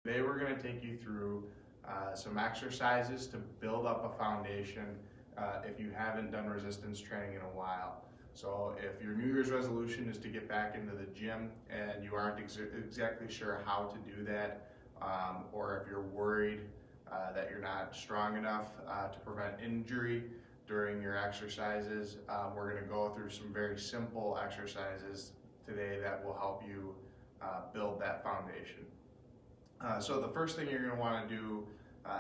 Today we're going to take you through some exercises to build up a foundation if you haven't done resistance training in a while. So if your New Year's resolution is to get back into the gym and you aren't exactly sure how to do that, or if you're worried that you're not strong enough to prevent injury during your exercises, we're going to go through some very simple exercises today that will help you build that foundation. So the first thing you're going to want to do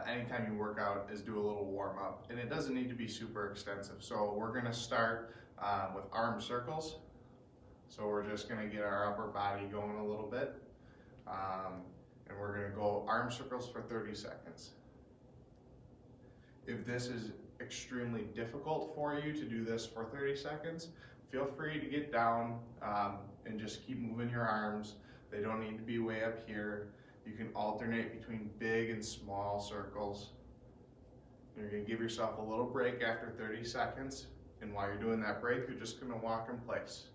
anytime you work out is do a little warm up, and it doesn't need to be super extensive. So we're going to start with arm circles. So we're just going to get our upper body going a little bit, and we're going to go arm circles for 30 seconds. If this is extremely difficult for you to do this for 30 seconds, feel free to get down and just keep moving your arms. They don't need to be way up here. You can alternate between big and small circles. You're going to give yourself a little break after 30 seconds, and while you're doing that break, you're just going to walk in place.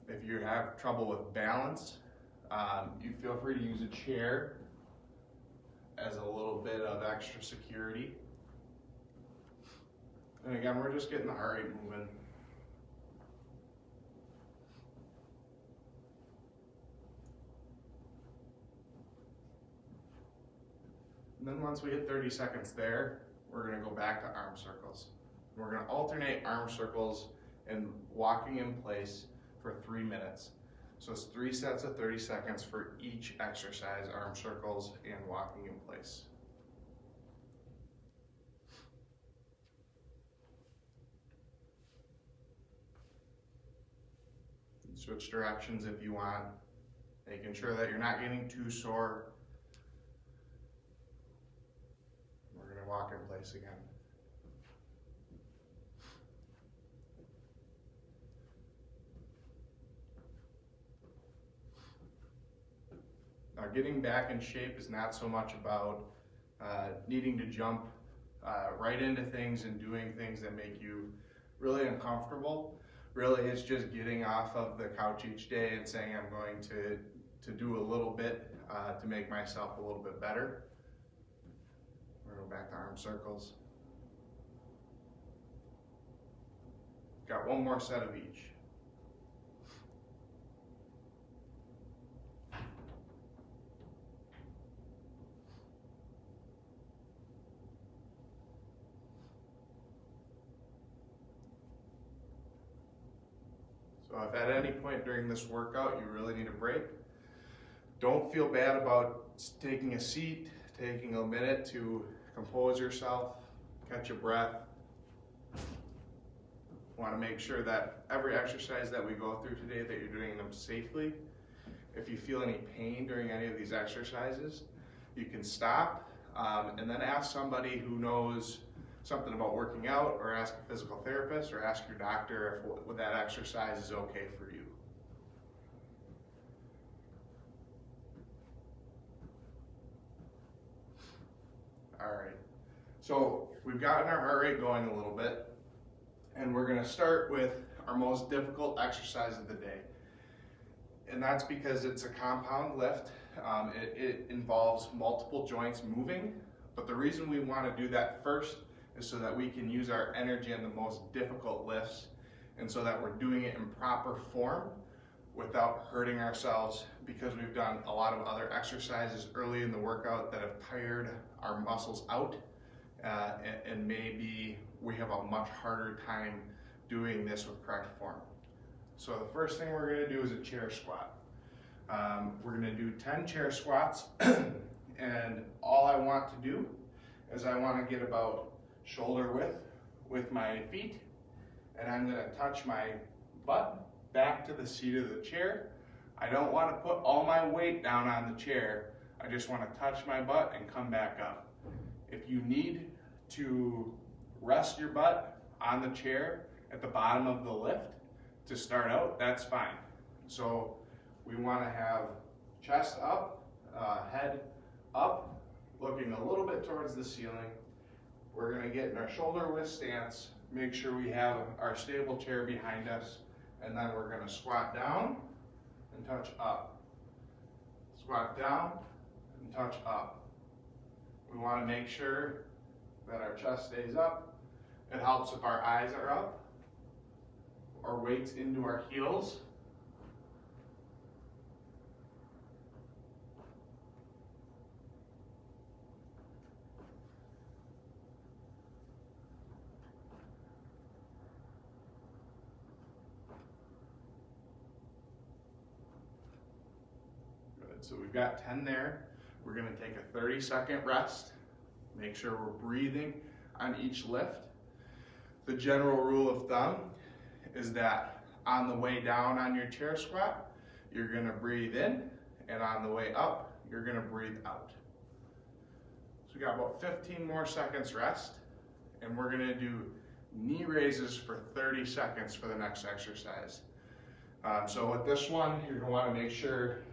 If you have trouble with balance, you feel free to use a chair as a little bit of extra security. And again, we're just getting the heart rate moving. And then once we hit 30 seconds there, we're going to go back to arm circles. We're going to alternate arm circles and walking in place for 3 minutes. So it's 3 sets of 30 seconds for each exercise, arm circles and walking in place. Switch directions if you want, making sure that you're not getting too sore. We're going to walk in place again. Now, getting back in shape is not so much about needing to jump right into things and doing things that make you really uncomfortable. Really, it's just getting off of the couch each day and saying, I'm going to do a little bit to make myself a little bit better. We're going to go back to arm circles. Got one more set of each. So if at any point during this workout you really need a break, don't feel bad about taking a seat, taking a minute to compose yourself, catch your breath. Want to make sure that every exercise that we go through today, that you're doing them safely. If you feel any pain during any of these exercises, you can stop and then ask somebody who knows something about working out, or ask a physical therapist, or ask your doctor if that exercise is okay for you. All right, so we've gotten our heart rate going a little bit, and we're going to start with our most difficult exercise of the day. And that's because it's a compound lift. It involves multiple joints moving, but the reason we want to do that first is so that we can use our energy on the most difficult lifts, and so that we're doing it in proper form without hurting ourselves, because we've done a lot of other exercises early in the workout that have tired our muscles out, and maybe we have a much harder time doing this with correct form. So the first thing we're going to do is a chair squat. We're going to do 10 chair squats, and all I want to do is I want to get about shoulder width with my feet, and I'm going to touch my butt back to the seat of the chair. I don't want to put all my weight down on the chair. I just want to touch my butt and come back up. If you need to rest your butt on the chair at the bottom of the lift to start out, that's fine. So we want to have chest up, head up, looking a little bit towards the ceiling. We're going to get in our shoulder width stance, make sure we have our stable chair behind us, and then we're going to squat down and touch up. squat down, and touch up. We want to make sure that our chest stays up. It helps if our eyes are up, our weight's into our heels. Good, so we've got 10 there. We're gonna take a 30-second rest. Make sure we're breathing on each lift. The general rule of thumb is that on the way down on your chair squat, you're gonna breathe in, and on the way up, you're gonna breathe out. So we got about 15 more seconds rest, and we're gonna do knee raises for 30 seconds for the next exercise. So with this one, you're gonna wanna make sure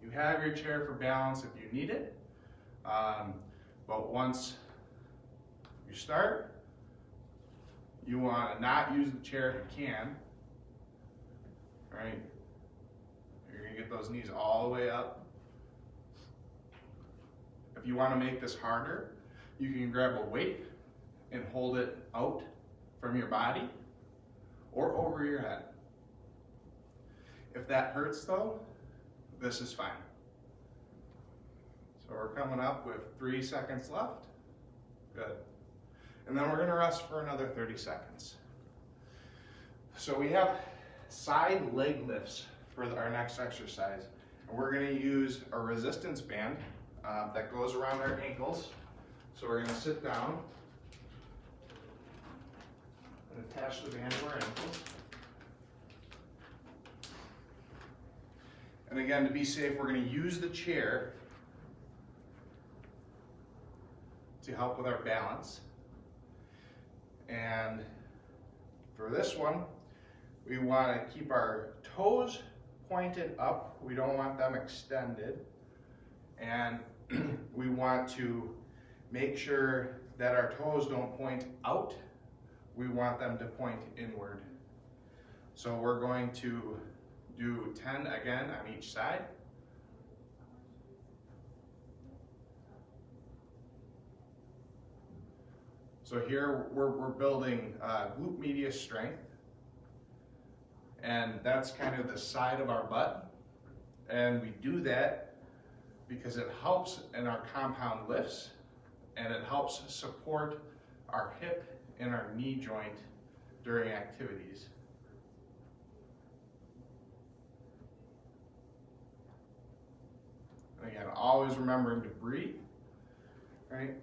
you have your chair for balance if you need it. But once you start, you want to not use the chair if you can. All right? You're going to get those knees all the way up. If you want to make this harder, you can grab a weight and hold it out from your body or over your head. If that hurts though, this is fine. So we're coming up with 3 seconds left. Good. And then we're going to rest for another 30 seconds. So we have side leg lifts for our next exercise. And we're going to use a resistance band that goes around our ankles. So we're going to sit down and attach the band to our ankles. And again, to be safe, we're going to use the chair to help with our balance. And for this one, we want to keep our toes pointed up. We don't want them extended. And we want to make sure that our toes don't point out. We want them to point inward. So we're going to do 10 again on each side. So here we're building glute medius strength, and that's kind of the side of our butt. And we do that because it helps in our compound lifts, and it helps support our hip and our knee joint during activities. And again, always remembering to breathe, right?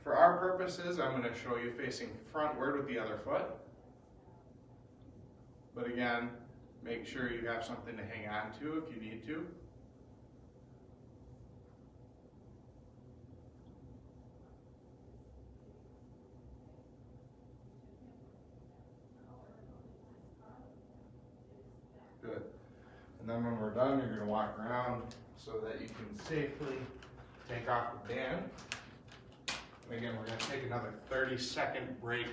For our purposes, I'm going to show you facing frontward with the other foot. But again, make sure you have something to hang on to if you need to. Good. And then when we're done, you're going to walk around so that you can safely take off the band. And again, we're going to take another 30-second break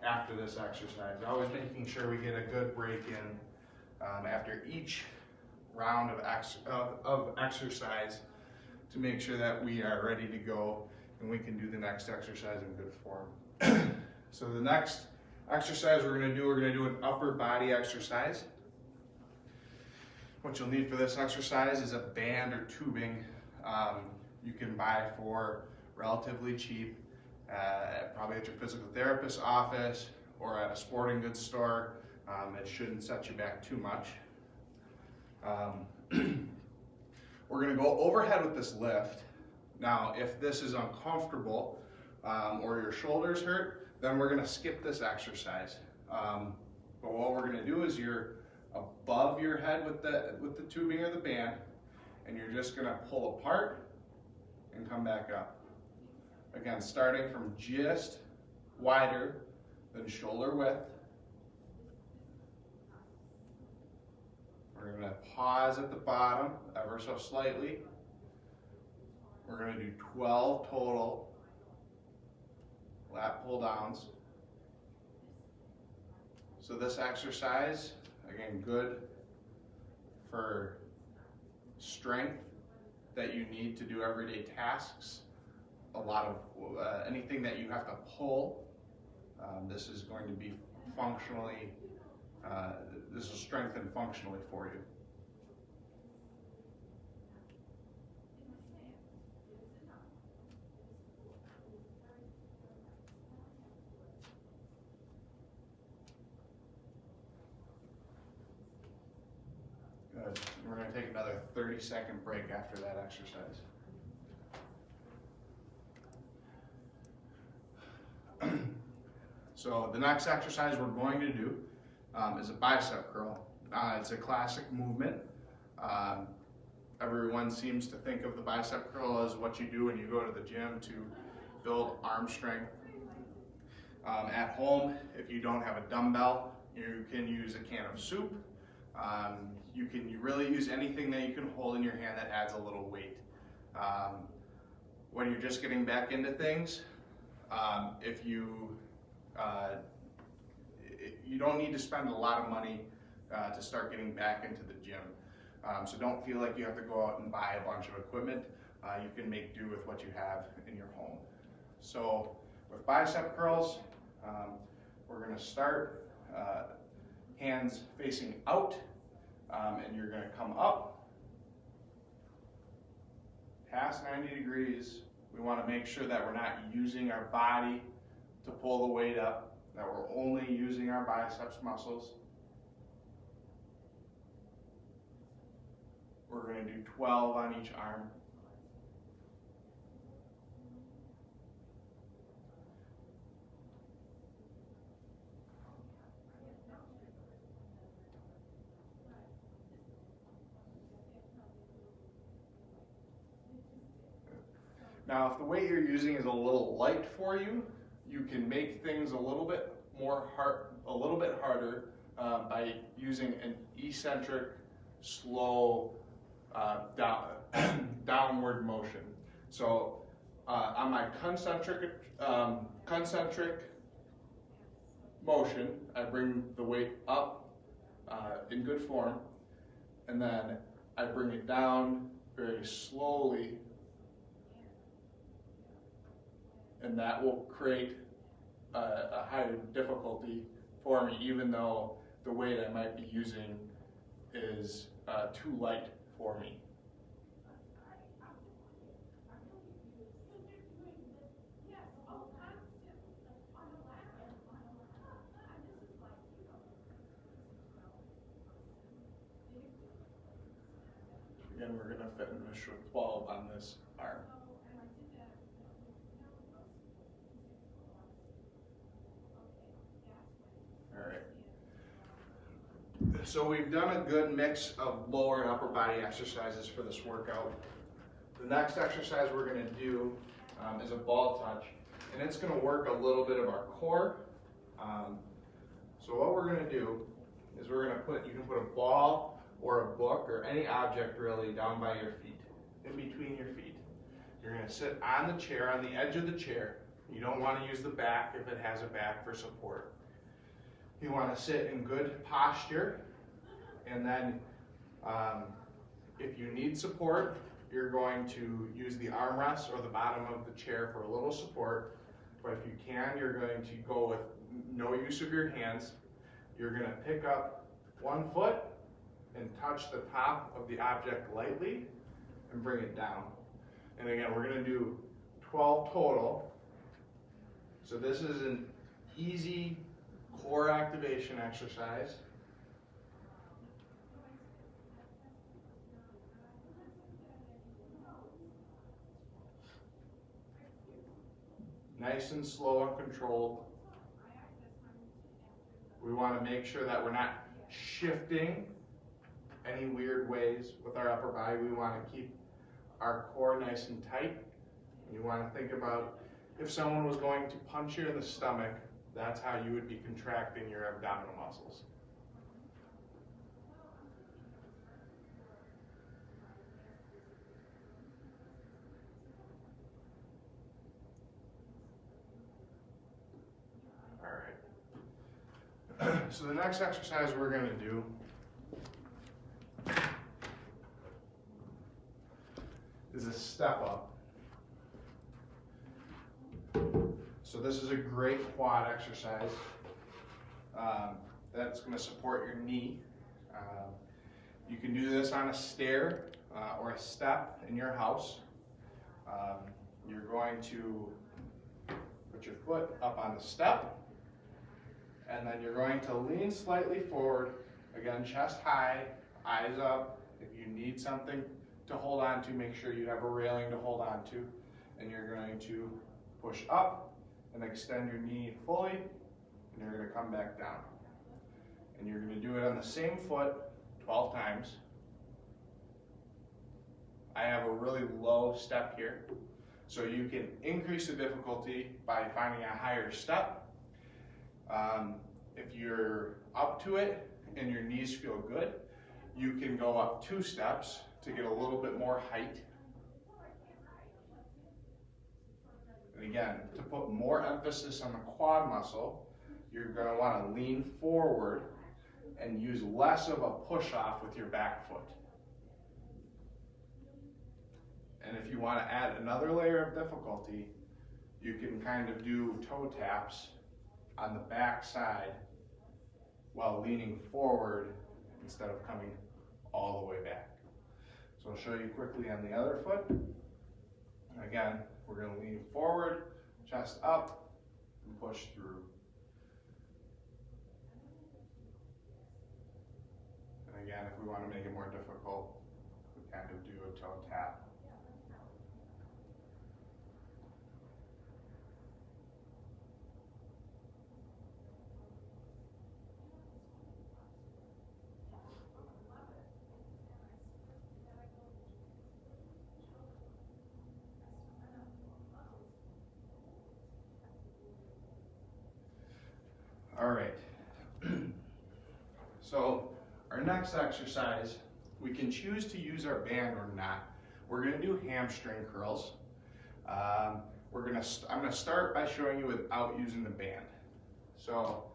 after this exercise. Always making sure we get a good break in after each round of exercise to make sure that we are ready to go and we can do the next exercise in good form. So the next exercise we're going to do an upper body exercise. What you'll need for this exercise is a band or tubing you can buy for relatively cheap, probably at your physical therapist's office or at a sporting goods store. It shouldn't set you back too much. We're going to go overhead with this lift. Now, if this is uncomfortable or your shoulders hurt, then we're going to skip this exercise. But what we're going to do is you're above your head with the tubing or the band, and you're just going to pull apart and come back up. Again, starting from just wider than shoulder width. We're going to pause at the bottom ever so slightly. We're going to do 12 total lat pull downs. So this exercise, again, good for strength that you need to do everyday tasks, a lot of anything that you have to pull. This is going to be functionally, this will strengthen functionally for you. Good. We're going to take another 30-second break after that exercise. So the next exercise we're going to do is a bicep curl. It's a classic movement. Everyone seems to think of the bicep curl as what you do when you go to the gym to build arm strength. At home, if you don't have a dumbbell, you can use a can of soup. You can really use anything that you can hold in your hand that adds a little weight. When you're just getting back into things, if you don't need to spend a lot of money to start getting back into the gym. So don't feel like you have to go out and buy a bunch of equipment. You can make do with what you have in your home. So with bicep curls, we're going to start hands facing out, and you're going to come up past 90 degrees. We want to make sure that we're not using our body to pull the weight up, that we're only using our biceps muscles. We're going to do 12 on each arm. Now, if the weight you're using is a little light for you, you can make things a little bit harder by using an eccentric, slow downward motion. So on my concentric motion, I bring the weight up in good form, and then I bring it down very slowly, and that will create a higher difficulty for me, even though the weight I might be using is too light for me. Again, we're going to finish with 12 on this arm. So we've done a good mix of lower and upper body exercises for this workout. The next exercise we're going to do is a ball touch, and it's going to work a little bit of our core. So what we're going to do is you can put a ball or a book or any object really down by your feet, in between your feet. You're going to sit on the chair, on the edge of the chair. You don't want to use the back if it has a back for support. You want to sit in good posture, and then if you need support, you're going to use the armrest or the bottom of the chair for a little support. But if you can, you're going to go with no use of your hands. You're going to pick up one foot and touch the top of the object lightly and bring it down. And again, we're going to do 12 total. So this is an easy core activation exercise. Nice and slow and controlled. We want to make sure that we're not shifting any weird ways with our upper body. We want to keep our core nice and tight. You want to think about if someone was going to punch you in the stomach, that's how you would be contracting your abdominal muscles. All right. So the next exercise we're going to do is a step up. So this is a great quad exercise. That's going to support your knee. You can do this on a stair or a step in your house. You're going to put your foot up on the step, and then you're going to lean slightly forward. Again, chest high, eyes up. If you need something to hold on to, make sure you have a railing to hold on to. And you're going to push up and extend your knee fully, and you're going to come back down. And you're going to do it on the same foot 12 times. I have a really low step here, so you can increase the difficulty by finding a higher step. If you're up to it and your knees feel good, you can go up 2 steps to get a little bit more height. And again, to put more emphasis on the quad muscle, you're going to want to lean forward and use less of a push-off with your back foot. And if you want to add another layer of difficulty, you can kind of do toe taps on the back side while leaning forward instead of coming all the way back. So I'll show you quickly on the other foot. Again, we're going to lean forward, chest up, and push through. And again, if we want to make it more difficult, we kind of do a toe tap. All right, so our next exercise, we can choose to use our band or not. We're gonna do hamstring curls. I'm gonna start by showing you without using the band. So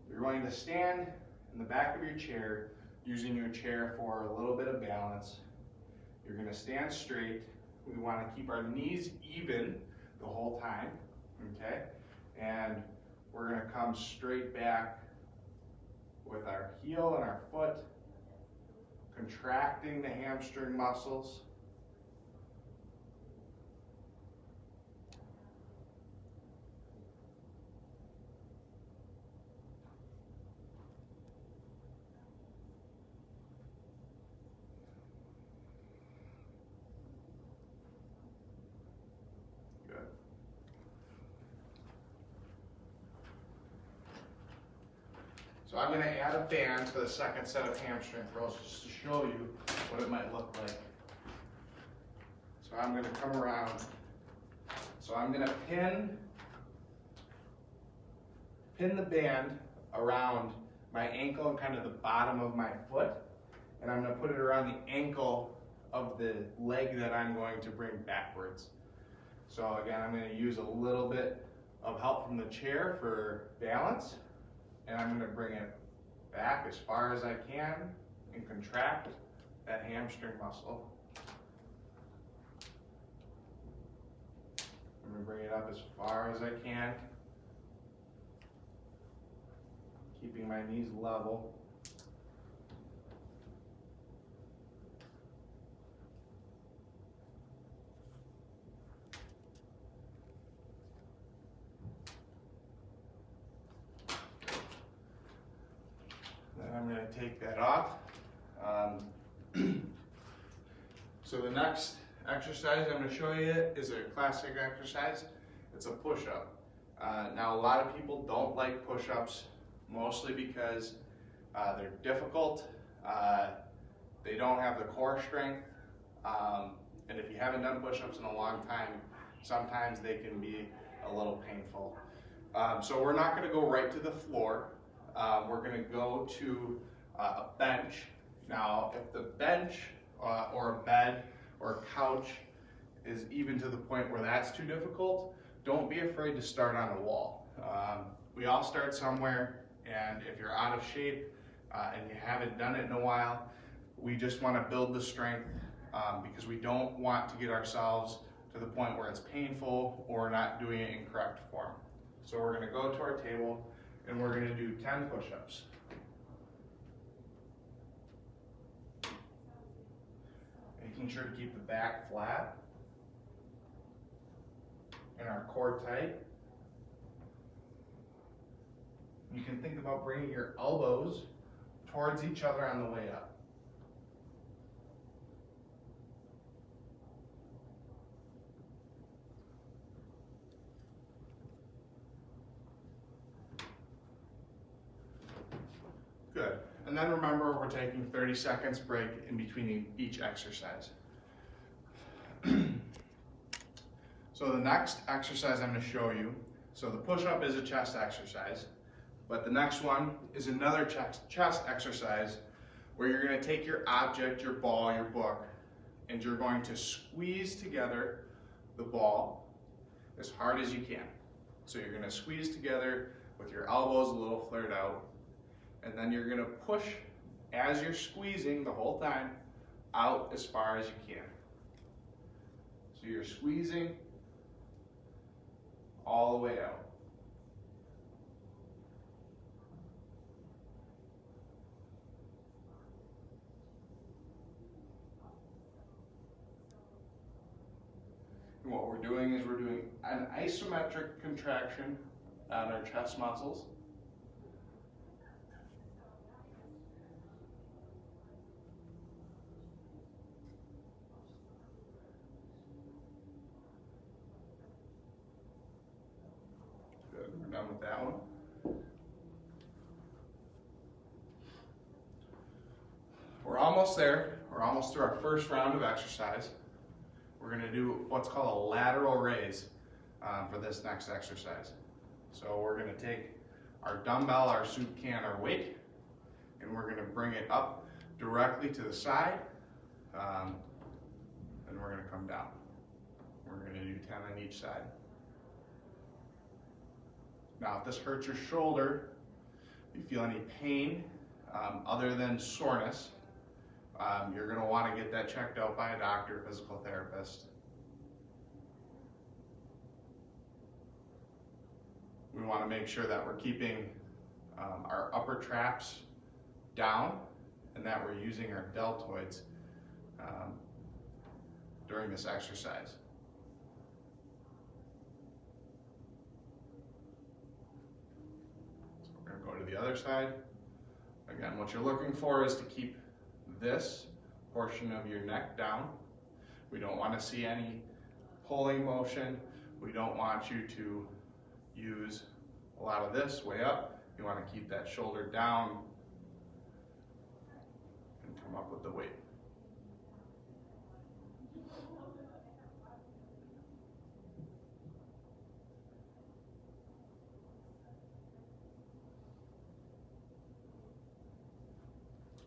you're going to stand in the back of your chair, using your chair for a little bit of balance. You're gonna stand straight. We wanna keep our knees even the whole time, okay? And we're going to come straight back with our heel and our foot, contracting the hamstring muscles. Good. So I'm going to add a band to the second set of hamstring curls just to show you what it might look like. So I'm going to come around. So I'm going to pin the band around my ankle and kind of the bottom of my foot. And I'm going to put it around the ankle of the leg that I'm going to bring backwards. So again, I'm going to use a little bit of help from the chair for balance. And I'm going to bring it back as far as I can and contract that hamstring muscle. I'm going to bring it up as far as I can, keeping my knees level. I'm going to take that off. So the next exercise I'm going to show you is a classic exercise. It's a push-up. Now a lot of people don't like push-ups, mostly because they're difficult. They don't have the core strength. And if you haven't done push-ups in a long time, sometimes they can be a little painful. So we're not going to go right to the floor. We're going to go to a bench. Now, if the bench or a bed or a couch is even to the point where that's too difficult, don't be afraid to start on a wall. We all start somewhere, and if you're out of shape and you haven't done it in a while, we just want to build the strength because we don't want to get ourselves to the point where it's painful or not doing it in correct form. So we're going to go to our table and we're going to do 10 push-ups. Making sure to keep the back flat and our core tight. You can think about bringing your elbows towards each other on the way up. Good. And then remember, we're taking 30 seconds break in between each exercise. So the next exercise I'm going to show you, so the push-up is a chest exercise, but the next one is another chest exercise where you're going to take your object, your ball, your book, and you're going to squeeze together the ball as hard as you can. So you're going to squeeze together with your elbows a little flared out, and then you're going to push as you're squeezing the whole time out as far as you can. So you're squeezing all the way out. And what we're doing is we're doing an isometric contraction on our chest muscles. Good, we're done with that one. We're almost there. We're almost through our first round of exercise. We're going to do what's called a lateral raise for this next exercise. So we're going to take our dumbbell, our soup can, our weight, and we're going to bring it up directly to the side, and we're going to come down. We're going to do 10 on each side. Now, if this hurts your shoulder, if you feel any pain other than soreness, you're going to want to get that checked out by a doctor, physical therapist. We want to make sure that we're keeping our upper traps down and that we're using our deltoids during this exercise. So we're going to go to the other side. Again, what you're looking for is to keep this portion of your neck down. We don't want to see any pulling motion. We don't want you to use a lot of this way up. You want to keep that shoulder down and come up with the weight.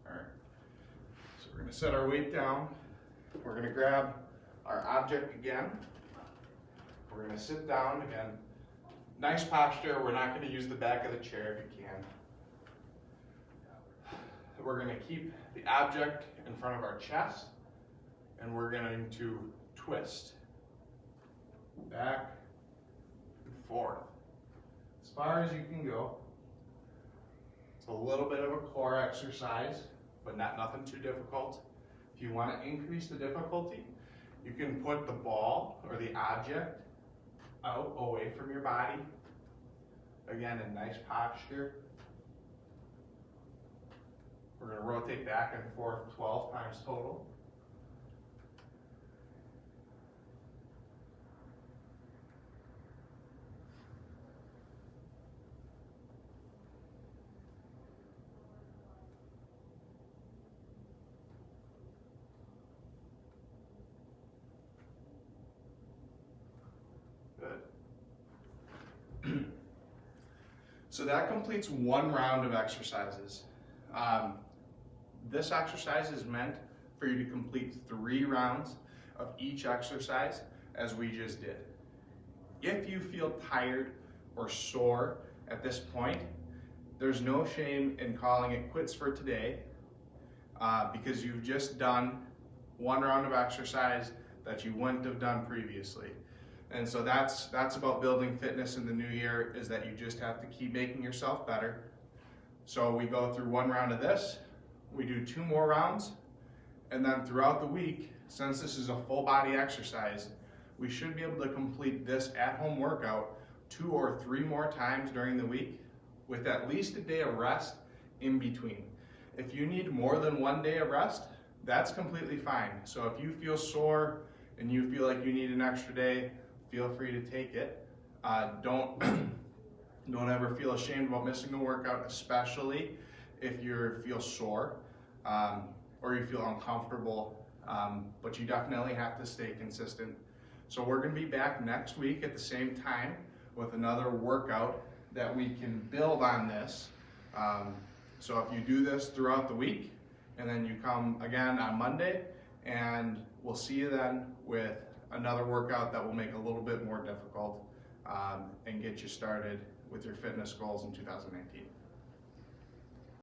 All right. So we're going to set our weight down. We're going to grab our object again. We're going to sit down again. Nice posture. We're not going to use the back of the chair if you can. We're going to keep the object in front of our chest, and we're going to twist back and forth as far as you can go. It's a little bit of a core exercise, but nothing too difficult. If you want to increase the difficulty, you can put the ball or the object out away from your body. Again, in nice posture. We're going to rotate back and forth 12 times total. So that completes one round of exercises. This exercise is meant for you to complete 3 rounds of each exercise as we just did. If you feel tired or sore at this point, there's no shame in calling it quits for today because you've just done one round of exercise that you wouldn't have done previously. And so that's about building fitness in the new year, is that you just have to keep making yourself better. So we go through one round of this, we do 2 more rounds, and then throughout the week, since this is a full body exercise, we should be able to complete this at-home workout 2 or 3 more times during the week with at least a day of rest in between. If you need more than 1 day of rest, that's completely fine. So if you feel sore and you feel like you need an extra day, feel free to take it. Don't ever feel ashamed about missing a workout, especially if you feel sore or you feel uncomfortable, but you definitely have to stay consistent. So we're gonna be back next week at the same time with another workout that we can build on this. So if you do this throughout the week, and then you come again on Monday, and we'll see you then with another workout that will make it a little bit more difficult and get you started with your fitness goals in 2019.